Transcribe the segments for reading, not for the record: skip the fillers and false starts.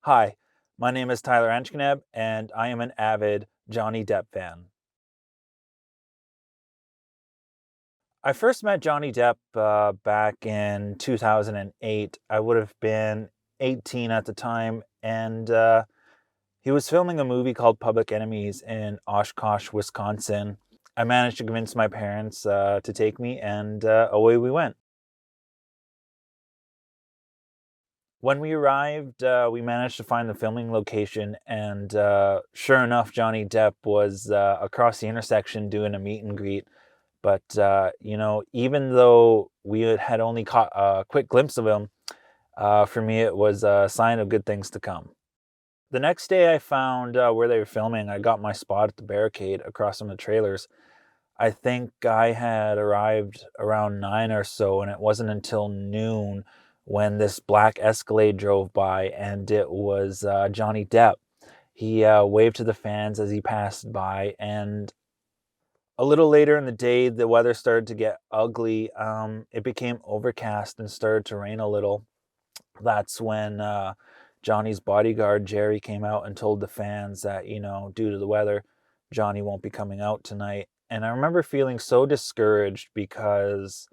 Hi, my name is Tyler Angeconeb, and I am an avid Johnny Depp fan. I first met Johnny Depp back in 2008. I would have been 18 at the time, and he was filming a movie called Public Enemies in Oshkosh, Wisconsin. I managed to convince my parents to take me, and away we went. When we arrived, we managed to find the filming location, and sure enough, Johnny Depp was across the intersection doing a meet and greet. But even though we had only caught a quick glimpse of him, for me it was a sign of good things to come. The next day, I found where they were filming. I got my spot at the barricade across from the trailers. I think I had arrived around 9 or so, and it wasn't until noon when this black Escalade drove by, and it was Johnny Depp. He waved to the fans as he passed by, and a little later in the day, the weather started to get ugly. It became overcast and started to rain a little. That's when Johnny's bodyguard, Jerry, came out and told the fans that, due to the weather, Johnny won't be coming out tonight. And I remember feeling so discouraged because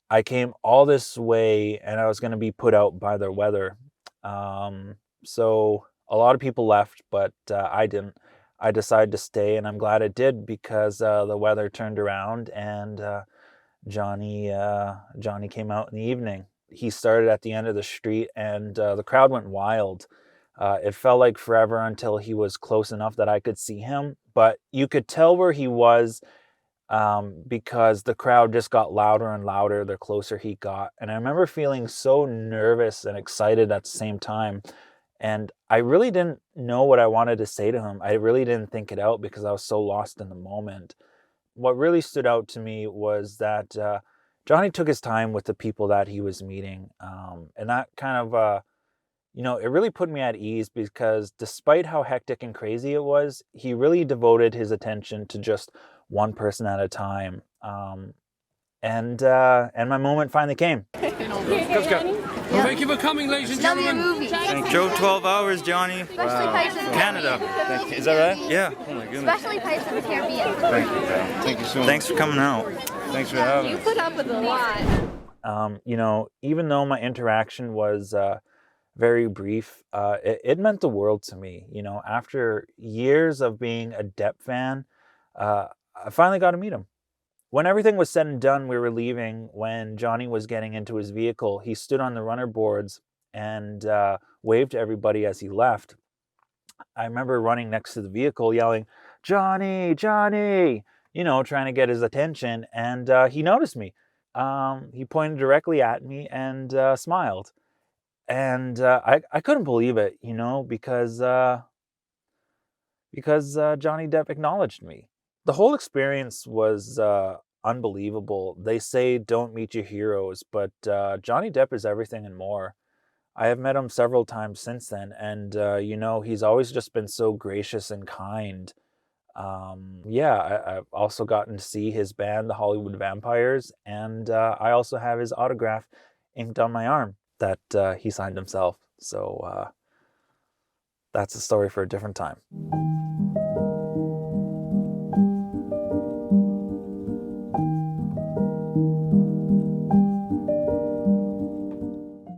I came all this way and I was going to be put out by the weather. So a lot of people left, but I didn't. I decided to stay, and I'm glad I did because the weather turned around and Johnny came out in the evening. He started at the end of the street, and the crowd went wild. It felt like forever until he was close enough that I could see him, but you could tell where he was because the crowd just got louder and louder the closer he got. And I remember feeling so nervous and excited at the same time. And I really didn't know what I wanted to say to him. I really didn't think it out because I was so lost in the moment. What really stood out to me was that Johnny took his time with the people that he was meeting. And that kind of, it really put me at ease because despite how hectic and crazy it was, he really devoted his attention to just one person at a time. And my moment finally came. Let's go. Well, thank you for coming, ladies and gentlemen. Drove 12 hours, Johnny. Especially pipes in the Canada. Caribbean. Is that right? Yeah. Oh my goodness. Especially pipes in the Caribbean. Thank you, pal. Thank you so much. Thanks for coming out. Thanks for having You us. put up with a lot. Even though my interaction was very brief, it meant the world to me. After years of being a Depp fan, I finally got to meet him. When everything was said and done, we were leaving. When Johnny was getting into his vehicle, he stood on the runner boards and waved to everybody as he left. I remember running next to the vehicle yelling, "Johnny, Johnny," trying to get his attention. And he noticed me. He pointed directly at me and smiled. And I couldn't believe it, because Johnny Depp acknowledged me. The whole experience was unbelievable. They say don't meet your heroes, but Johnny Depp is everything and more. I have met him several times since then, and he's always just been so gracious and kind. I've also gotten to see his band, the Hollywood Vampires, and I also have his autograph inked on my arm that he signed himself. So that's a story for a different time.